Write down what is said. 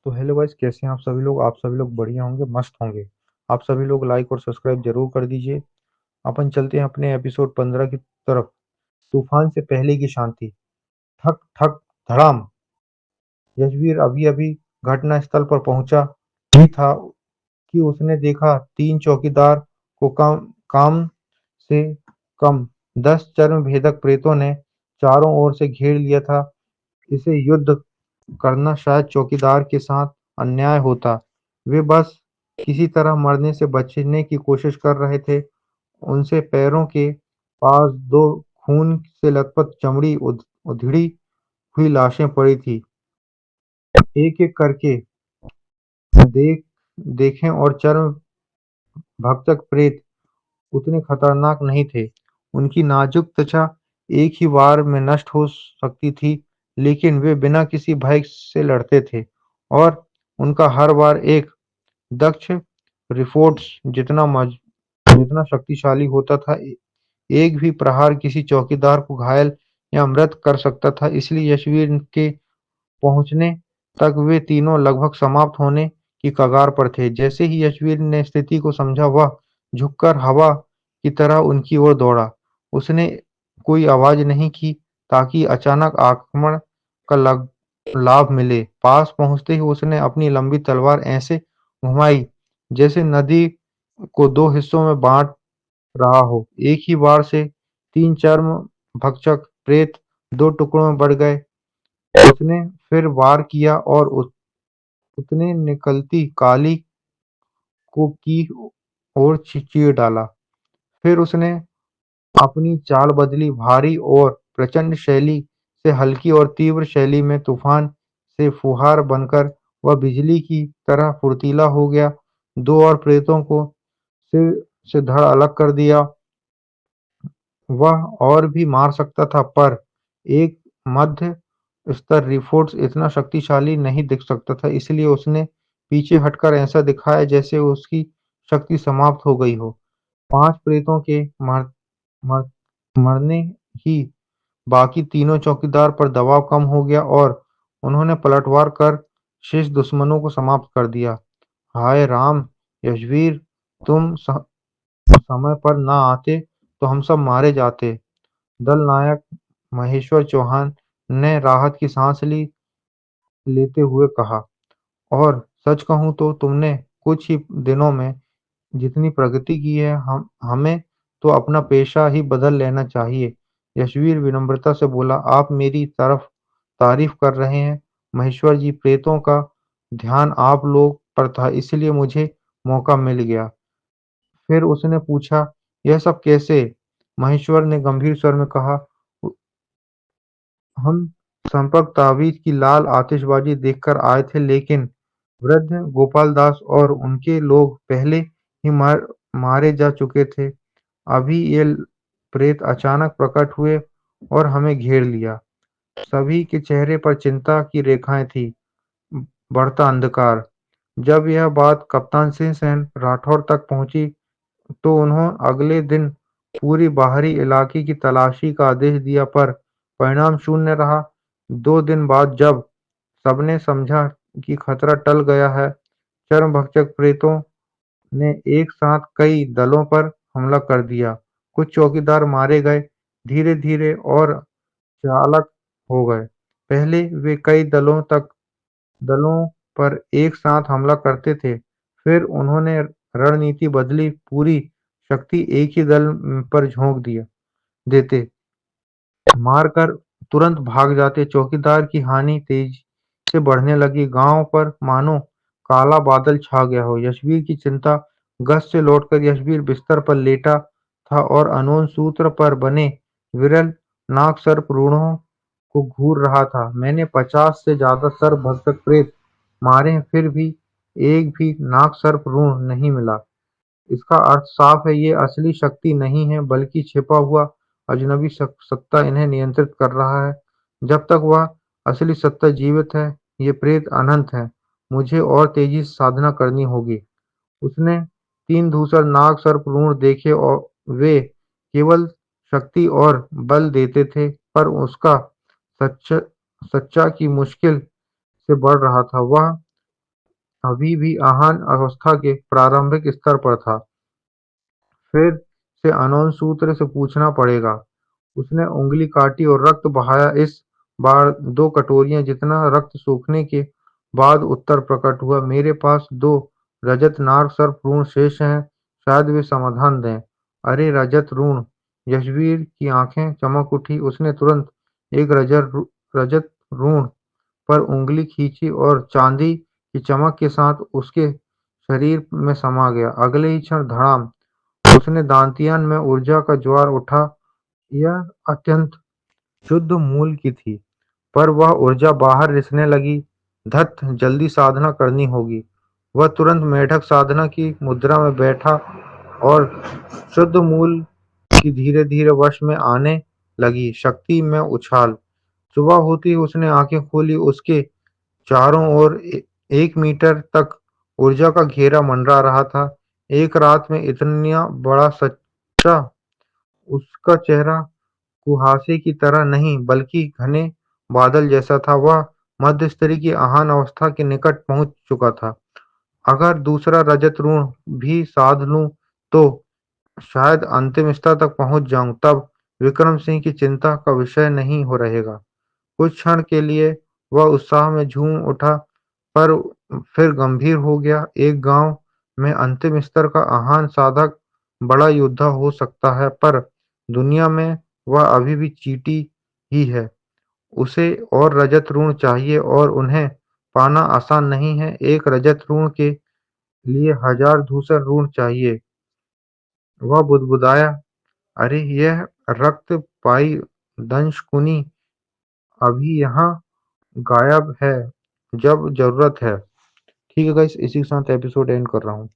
तो hello guys, कैसे हैं आप सभी लोग। आप सभी लोग बढ़िया होंगे, मस्त होंगे। आप सभी लोग लाइक और सब्सक्राइब जरूर कर दीजिए। अपन चलते हैं अपने एपिसोड 15 की तरफ। तूफान से पहले की शांति। ठक ठक धड़ाम। यशवीर अभी अभी घटना स्थल पर पहुंचा ही था कि उसने देखा तीन चौकीदार को काम से कम 10 चर्म भेदक प्रेतों ने चारों ओर से घेर लिया था। इसे युद्ध करना शायद चौकीदार के साथ अन्याय होता। वे बस किसी तरह मरने से बचने की कोशिश कर रहे थे। उनसे पैरों के पास दो खून से लथपथ चमड़ी उधड़ी हुई लाशें पड़ी थी। एक एक करके देख देखें और चर्म भक्षक प्रेत उतने खतरनाक नहीं थे। उनकी नाजुक त्वचा एक ही वार में नष्ट हो सकती थी, लेकिन वे बिना किसी भय से लड़ते थे और उनका हर बार एक दक्ष रिफोर्ट्स जितना शक्तिशाली होता था। एक भी प्रहार किसी चौकीदार को घायल या मृत कर सकता था। इसलिए यशवीर के पहुंचने तक वे तीनों लगभग समाप्त होने की कगार पर थे। जैसे ही यशवीर ने स्थिति को समझा, वह झुककर हवा की तरह उनकी ओर दौड़ा। उसने कोई आवाज नहीं की ताकि अचानक आक्रमण का लाभ मिले। पास पहुंचते ही उसने अपनी लंबी तलवार ऐसे घुमाई जैसे नदी को दो हिस्सों में बांट रहा हो। एक ही बार से तीन चर्म भक्षक प्रेत दो टुकड़ों में बढ़ गए। उसने फिर वार किया और उसने निकलती काली को की ओर चीर डाला। फिर उसने अपनी चाल बदली, भारी और प्रचंड शैली से हल्की और तीव्र शैली में। तूफान से फुहार बनकर वह बिजली की तरह फुर्तीला हो गया। दो और प्रेतों को सिर से धड़ अलग कर दिया। वह और भी मार सकता था, पर एक मध्य स्तर रिफोर्स इतना शक्तिशाली नहीं दिख सकता था। इसलिए उसने पीछे हटकर ऐसा दिखाया जैसे उसकी शक्ति समाप्त हो गई हो। पांच प्रेतों के मर, मरने ही बाकी तीनों चौकीदार पर दबाव कम हो गया और उन्होंने पलटवार कर शेष दुश्मनों को समाप्त कर दिया। हाय राम! यशवीर, तुम समय पर ना आते तो हम सब मारे जाते। दल नायक महेश्वर चौहान ने राहत की सांस लेते हुए कहा। और सच कहूं तो तुमने कुछ ही दिनों में जितनी प्रगति की है, हम हमें तो अपना पेशा ही बदल लेना चाहिए। यशवीर विनम्रता से बोला। आप मेरी तरफ तारीफ कर रहे हैं महेश्वर जी। प्रेतों का ध्यान आप लोग पर था, इसलिए मुझे मौका मिल गया। फिर उसने पूछा, यह सब कैसे? महेश्वर ने गंभीर स्वर में कहा, हम संपर्क तावीज की लाल आतिशबाजी देखकर आए थे, लेकिन वृद्ध गोपाल दास और उनके लोग पहले ही मारे जा चुके थे। अभी ये प्रेत अचानक प्रकट हुए और हमें घेर लिया। सभी के चेहरे पर चिंता की रेखाएं थी। बढ़ता अंधकार। जब यह बात कप्तान सिंह सेन राठौर तक पहुंची, तो उन्होंने अगले दिन पूरी बाहरी इलाके की तलाशी का आदेश दिया, पर परिणाम शून्य रहा। 2 दिन बाद जब सबने समझा कि खतरा टल गया है, चरमभक्षक प्रेतों ने एक साथ कई दलों पर हमला कर दिया। कुछ चौकीदार मारे गए, धीरे-धीरे और चालाक हो गए। पहले वे कई दलों पर एक साथ हमला करते थे, फिर उन्होंने रणनीति बदली, पूरी शक्ति एक ही दल पर झोंक दिया देते, मारकर तुरंत भाग जाते। चौकीदार की हानि तेजी से बढ़ने लगी। गांव पर मानो काला बादल छा गया हो। यशवीर की चिंता। गश्त से लौटकर यशवीर बिस्तर पर लेटा था और अनोन सूत्र पर बने विरल नागसर्प रूढ़ों को घूर रहा था। मैंने 50 से ज्यादा सर्प भक्षक प्रेत मारे हैं, फिर भी एक भी नागसर्प रूढ़ नहीं मिला। इसका अर्थ साफ है, ये असली शक्ति नहीं है, बल्कि छिपा हुआ अजनबी सत्ता इन्हें नियंत्रित कर रहा है। जब तक वह असली सत्ता जीवित है, ये प्रेत अनंत है। मुझे और तेजी से साधना करनी होगी। उसने 3 धूसर नाग सर्प रूढ़ देखे और वे केवल शक्ति और बल देते थे, पर उसका सच्चा सच्चा की मुश्किल से बढ़ रहा था। वह अभी भी आहान अवस्था के प्रारंभिक स्तर पर था। फिर से अनौन सूत्र से पूछना पड़ेगा। उसने उँगली काटी और रक्त बहाया। इस बार 2 कटोरियाँ जितना रक्त सूखने के बाद उत्तर प्रकट हुआ। मेरे पास 2 रजत नाग सर्प भ्रूण शेष हैं, शायद वे समाधान दें। अरे रजत ऋण! यशवीर की आंखें चमक उठी। उसने तुरंत एक रजत ऋण पर उँगली खींची और चांदी की चमक के साथ उसके शरीर में समा गया। अगले ही क्षण धड़ाम! उसने दांतियान में ऊर्जा का ज्वार उठा। यह अत्यंत शुद्ध मूल की थी, पर वह ऊर्जा बाहर रिसने लगी। धत! जल्दी साधना करनी होगी। वह तुरंत मेढक साधना की मुद्रा में बैठा और शुद्ध मूल की धीरे-धीरे वश में आने लगी शक्ति में उछाल। सुबह होते ही उसने आंखें खोली। उसके चारों ओर 1 मीटर तक ऊर्जा का घेरा मंडरा रहा था। एक रात में इतना बड़ा सच्चा! उसका चेहरा कुहासे की तरह नहीं, बल्कि घने बादल जैसा था। वह मध्यस्तर की आहान अवस्था के निकट पहुंच चुका था। अगर दूसरा रजत ऋण भी साध लूं, तो शायद अंतिम स्तर तक पहुंच जाऊं। तब विक्रम सिंह की चिंता का विषय नहीं हो रहेगा। कुछ क्षण के लिए वह उत्साह में झूम उठा, पर फिर गंभीर हो गया। एक गांव में अंतिम स्तर का आहान साधक बड़ा योद्धा हो सकता है, पर दुनिया में वह अभी भी चींटी ही है। उसे और रजत ऋण चाहिए और उन्हें पाना आसान नहीं है। एक रजत ऋण के लिए 1000 धूसर ऋण चाहिए। वह बुदबुदाया, अरे यह रक्त पाई दंशकुनी अभी यहाँ गायब है जब जरूरत है। ठीक है गाइस, इसी के साथ एपिसोड एंड कर रहा हूँ।